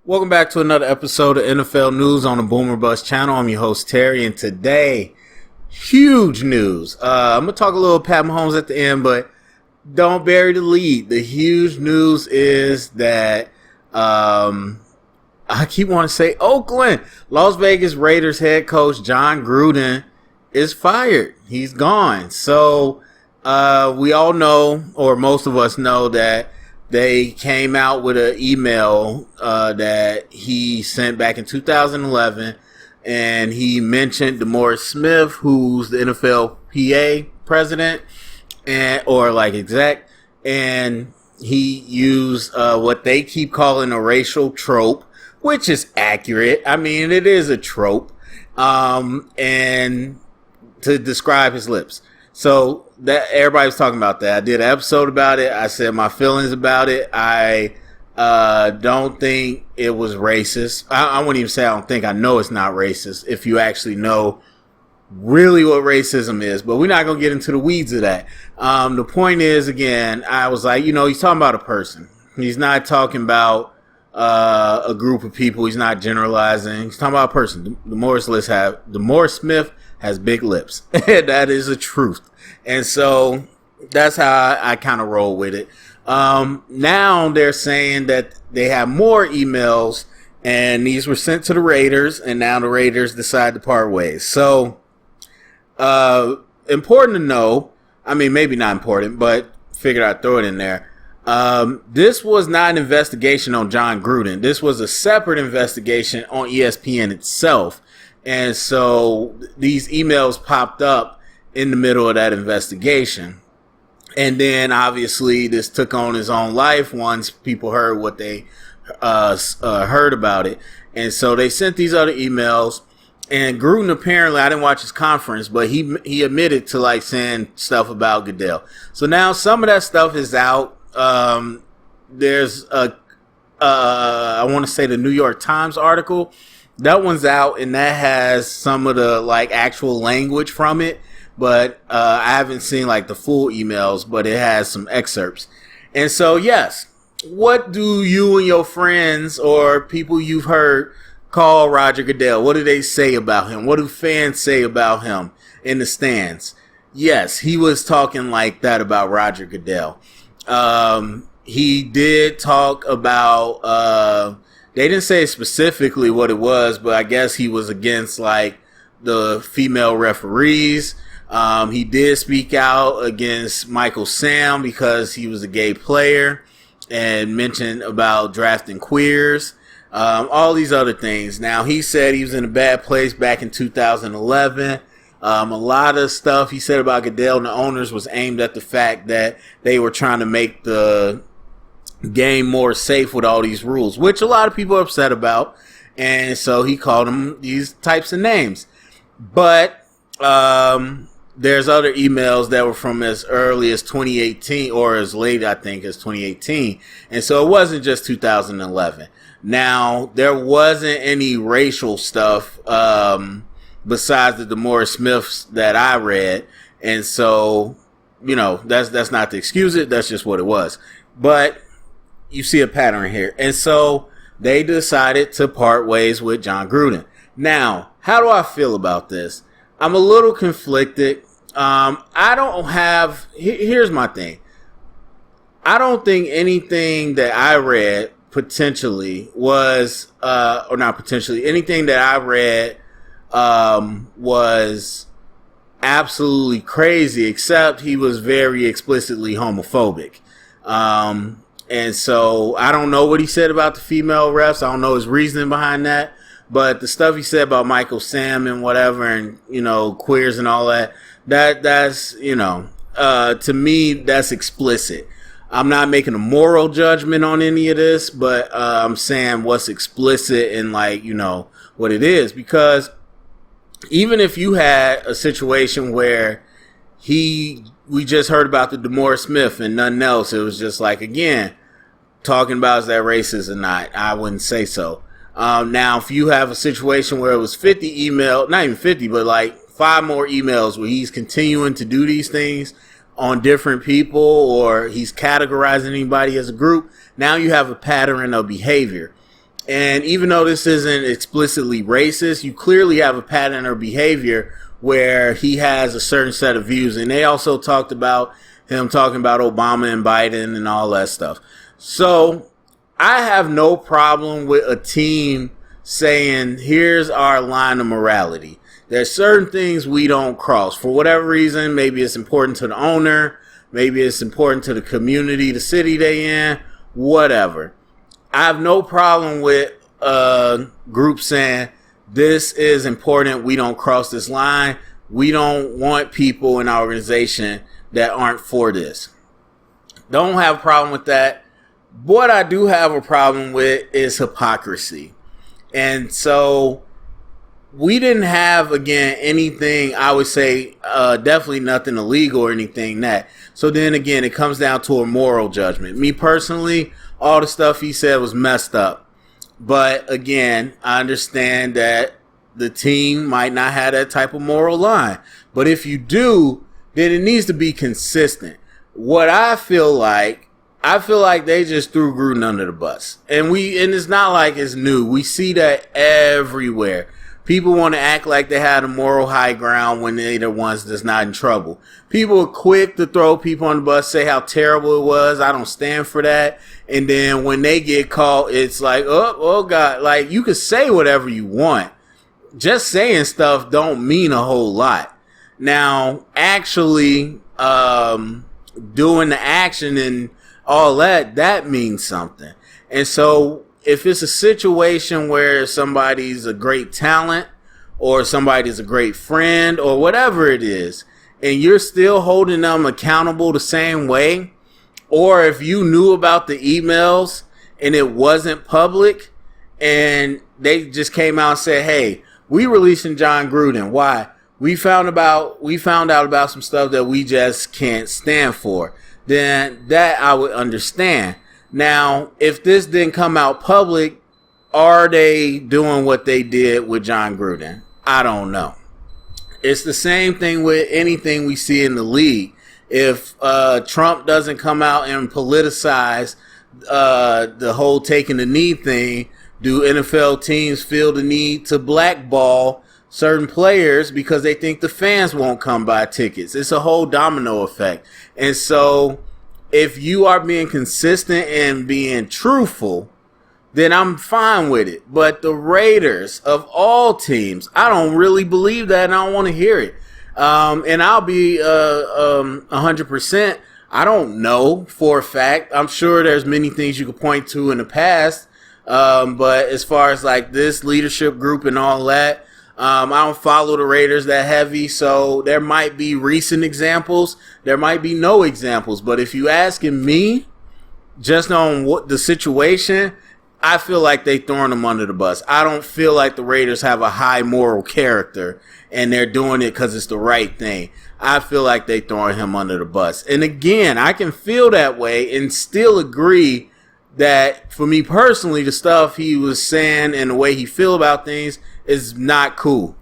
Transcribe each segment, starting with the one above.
Welcome back to another episode of NFL News on the Boomer Bust channel. I'm your host, Terry, and today, huge news. I'm going to talk a little Pat Mahomes at the end, but don't bury the lead. The huge news is that, I keep wanting to say Oakland. Las Vegas Raiders head coach Jon Gruden is fired. He's gone. So, we all know, or most of us know, that they came out with an email that he sent back in 2011, and he mentioned DeMaurice Smith, who's the NFLPA president or exec, and he used what they keep calling a racial trope, which is accurate. I mean, it is a trope, and to describe his lips. So that everybody was talking about that. I did an episode about it. I said my feelings about it. I don't think it was racist. I wouldn't even say I don't think. I know it's not racist if you actually know really what racism is. But we're not going to get into the weeds of that. The point is, again, I was like, he's talking about a person. He's not talking about a group of people. He's not generalizing. He's talking about a person. DeMaurice Smith has big lips. That is the truth. And so that's how I kind of roll with it. Now they're saying that they have more emails, and these were sent to the Raiders, and now the Raiders decide to part ways. So important to know. I mean, maybe not important, but figured I'd throw it in there. This was not an investigation on Jon Gruden. This was a separate investigation on ESPN itself. And so these emails popped up in the middle of that investigation. And then obviously this took on its own life once people heard what they heard about it. And so they sent these other emails. And Gruden, apparently, I didn't watch his conference, but he admitted to saying stuff about Goodell. So now some of that stuff is out. There's I want to say the New York Times article. That one's out, and that has some of the actual language from it, but I haven't seen the full emails, but it has some excerpts. And so, yes, what do you and your friends or people you've heard call Roger Goodell? What do they say about him? What do fans say about him in the stands? Yes, he was talking like that about Roger Goodell. He did talk about they didn't say specifically what it was, but I guess he was against the female referees. He did speak out against Michael Sam because he was a gay player and mentioned about drafting queers. All these other things. Now, he said he was in a bad place back in 2011. A lot of stuff he said about Goodell and the owners was aimed at the fact that they were trying to make the game more safe with all these rules, which a lot of people are upset about, and so he called them these types of names. But there's other emails that were from as early as 2018 or as late, I think, as 2018, and so it wasn't just 2011. Now, there wasn't any racial stuff besides the DeMaurice Smiths that I read, and so that's not to excuse it. That's just what it was. But you see a pattern here. And so they decided to part ways with Jon Gruden. Now, how do I feel about this? I'm a little conflicted. Here's my thing. I don't think anything that I read anything that I read was absolutely crazy, except he was very explicitly homophobic. And so I don't know what he said about the female refs. I don't know his reasoning behind that. But the stuff he said about Michael Sam and whatever, and, queers and all that's, to me, that's explicit. I'm not making a moral judgment on any of this, but I'm saying what's explicit and what it is. Because even if you had a situation where we just heard about the DeMaurice Smith and nothing else, it was just again, talking about is that racist or not, I wouldn't say so. Now, if you have a situation where it was 50 emails, not even 50, but 5 more emails where he's continuing to do these things on different people, or he's categorizing anybody as a group, now you have a pattern of behavior. And even though this isn't explicitly racist, you clearly have a pattern or behavior where he has a certain set of views. And they also talked about him talking about Obama and Biden and all that stuff. So I have no problem with a team saying, here's our line of morality. There's certain things we don't cross. For whatever reason, maybe it's important to the owner, maybe it's important to the community, the city they in, whatever. I have no problem with a group saying, this is important, we don't cross this line. We don't want people in our organization that aren't for this. Don't have a problem with that. What I do have a problem with is hypocrisy. And so we didn't have, again, anything, I would say, definitely nothing illegal or anything that. So then again, it comes down to a moral judgment. Me personally, all the stuff he said was messed up. But again, I understand that the team might not have that type of moral line. But if you do, then it needs to be consistent. What I feel like they just threw Gruden under the bus. And it's not like it's new. We see that everywhere. People want to act like they had a moral high ground when they're the ones that's not in trouble. People are quick to throw people on the bus, say how terrible it was. I don't stand for that. And then when they get caught, it's like, oh God. Like, you can say whatever you want. Just saying stuff don't mean a whole lot. Now, actually doing the action and all that means something. And so if it's a situation where somebody's a great talent or somebody's a great friend or whatever it is, and you're still holding them accountable the same way, or if you knew about the emails and it wasn't public and they just came out and said, hey, we releasing Jon Gruden. Why? We found out about some stuff that we just can't stand for. Then that I would understand. Now, if this didn't come out public, are they doing what they did with Jon Gruden? I don't know. It's the same thing with anything we see in the league. If Trump doesn't come out and politicize the whole taking the knee thing, do NFL teams feel the need to blackball certain players because they think the fans won't come buy tickets? It's a whole domino effect. And so if you are being consistent and being truthful, then I'm fine with it. But the Raiders, of all teams, I don't really believe that, and I don't want to hear it. And I'll be 100%. I don't know for a fact. I'm sure there's many things you could point to in the past. But as far as like this leadership group and all that, I don't follow the Raiders that heavy, so there might be recent examples. There might be no examples. But if you asking me, just on what the situation, I feel like they throwing them under the bus. I don't feel like the Raiders have a high moral character and they're doing it because it's the right thing. I feel like they throwing him under the bus. And again, I can feel that way and still agree that for me personally, the stuff he was saying and the way he feel about things is not cool.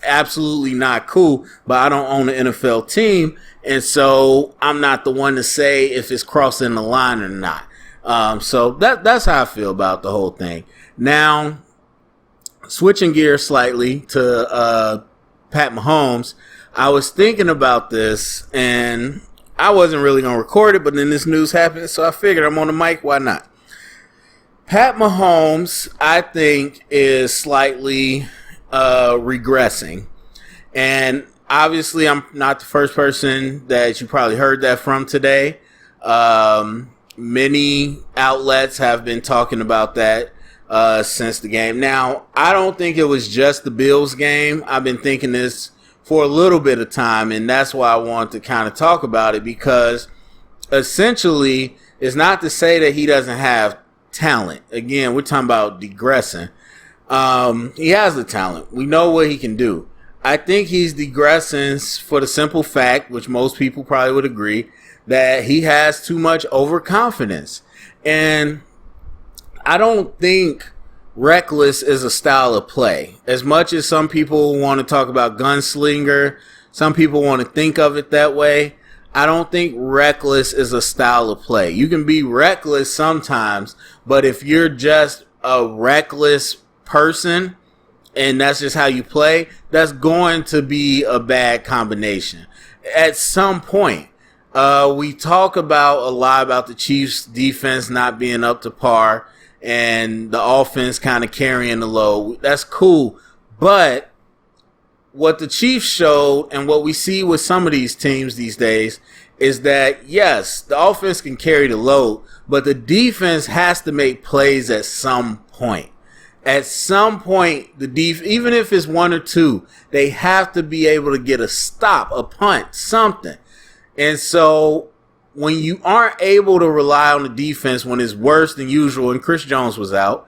Absolutely not cool. But I don't own an NFL team, and so I'm not the one to say if it's crossing the line or not. So that's how I feel about the whole thing. Now, switching gears slightly to Pat Mahomes, I was thinking about this, and I wasn't really going to record it, but then this news happened, so I figured I'm on the mic, why not? Pat Mahomes, I think, is slightly regressing. And obviously, I'm not the first person that you probably heard that from today. Many outlets have been talking about that since the game. Now, I don't think it was just the Bills game. I've been thinking this for a little bit of time, and that's why I wanted to kind of talk about it, because essentially, it's not to say that he doesn't have talent. Again, we're talking about digressing. He has the talent. We know what he can do. I think he's digressing for the simple fact, which most people probably would agree, that he has too much overconfidence. And I don't think reckless is a style of play. As much as some people want to talk about gunslinger, some people want to think of it that way, I don't think reckless is a style of play. You can be reckless sometimes, but if you're just a reckless person and that's just how you play, that's going to be a bad combination. At some point, we talk about a lot about the Chiefs' defense not being up to par and the offense kind of carrying the load. That's cool. But what the Chiefs showed and what we see with some of these teams these days is that, yes, the offense can carry the load, but the defense has to make plays at some point. At some point, even if it's one or two, they have to be able to get a stop, a punt, something. And so when you aren't able to rely on the defense when it's worse than usual and Chris Jones was out,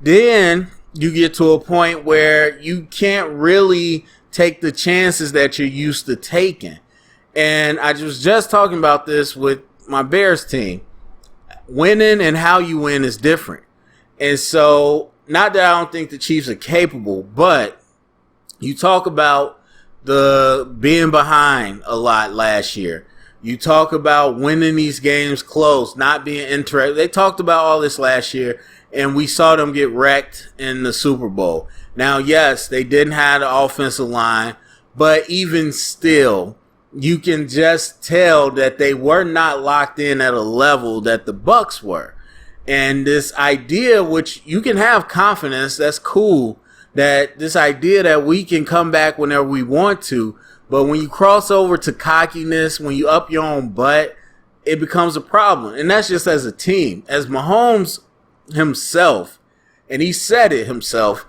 then you get to a point where you can't really take the chances that you're used to taking. And I was just talking about this with my Bears team. Winning and how you win is different. And so, not that I don't think the Chiefs are capable, but you talk about the being behind a lot last year. You talk about winning these games close, not being interested. They talked about all this last year, and we saw them get wrecked in the Super Bowl. Now, yes, they didn't have the offensive line, but even still, you can just tell that they were not locked in at a level that the Bucs were. And this idea, which you can have confidence, that's cool, that this idea that we can come back whenever we want to, but when you cross over to cockiness, when you up your own butt, it becomes a problem. And that's just as a team. As Mahomes himself, and he said it himself,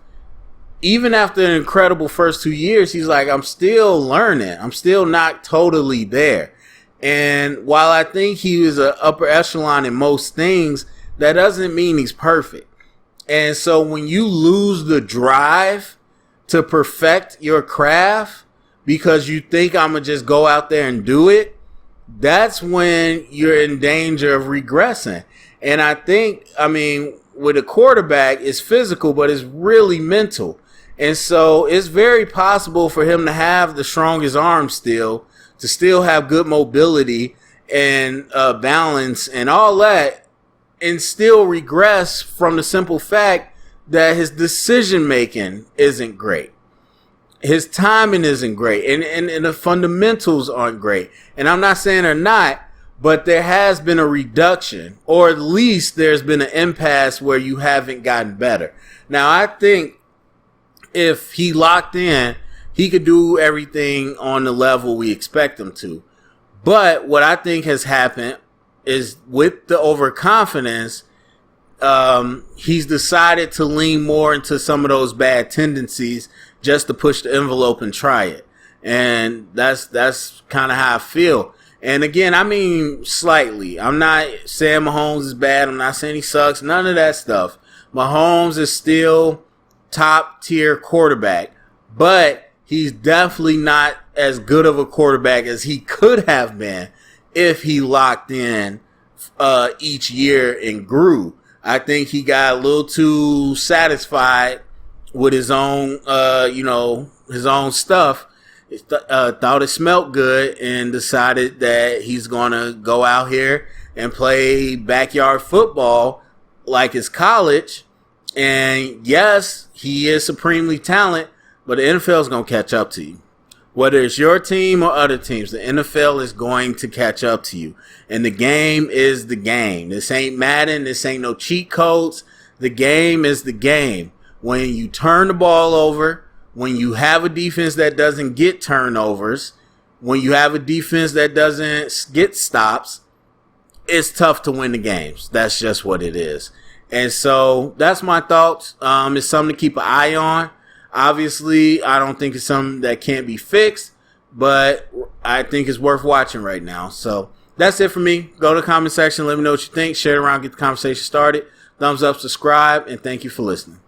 even after an incredible first 2 years, he's like, I'm still learning. I'm still not totally there. And while I think he was an upper echelon in most things, that doesn't mean he's perfect. And so when you lose the drive to perfect your craft because you think I'm going to just go out there and do it, that's when you're in danger of regressing. And I think, with a quarterback, it's physical, but it's really mental. And so it's very possible for him to have the strongest arm still, to still have good mobility and balance and all that, and still regress from the simple fact that his decision making isn't great. His timing isn't great, and the fundamentals aren't great. And I'm not saying they're not, but there has been a reduction, or at least there's been an impasse where you haven't gotten better. Now, I think if he locked in, he could do everything on the level we expect him to. But what I think has happened is with the overconfidence, he's decided to lean more into some of those bad tendencies just to push the envelope and try it. And that's kind of how I feel. And again, slightly. I'm not saying Mahomes is bad. I'm not saying he sucks. None of that stuff. Mahomes is still top tier quarterback, but he's definitely not as good of a quarterback as he could have been if he locked in each year and grew. I think he got a little too satisfied with his own, his own stuff. Thought it smelled good and decided that he's going to go out here and play backyard football like it's college. And yes, he is supremely talented, but the NFL is going to catch up to you. Whether it's your team or other teams, the NFL is going to catch up to you. And the game is the game. This ain't Madden. This ain't no cheat codes. The game is the game. When you turn the ball over, when you have a defense that doesn't get turnovers, when you have a defense that doesn't get stops, it's tough to win the games. That's just what it is. And so that's my thoughts. It's something to keep an eye on. Obviously, I don't think it's something that can't be fixed, but I think it's worth watching right now. So that's it for me. Go to the comment section. Let me know what you think. Share it around. Get the conversation started. Thumbs up, subscribe, and thank you for listening.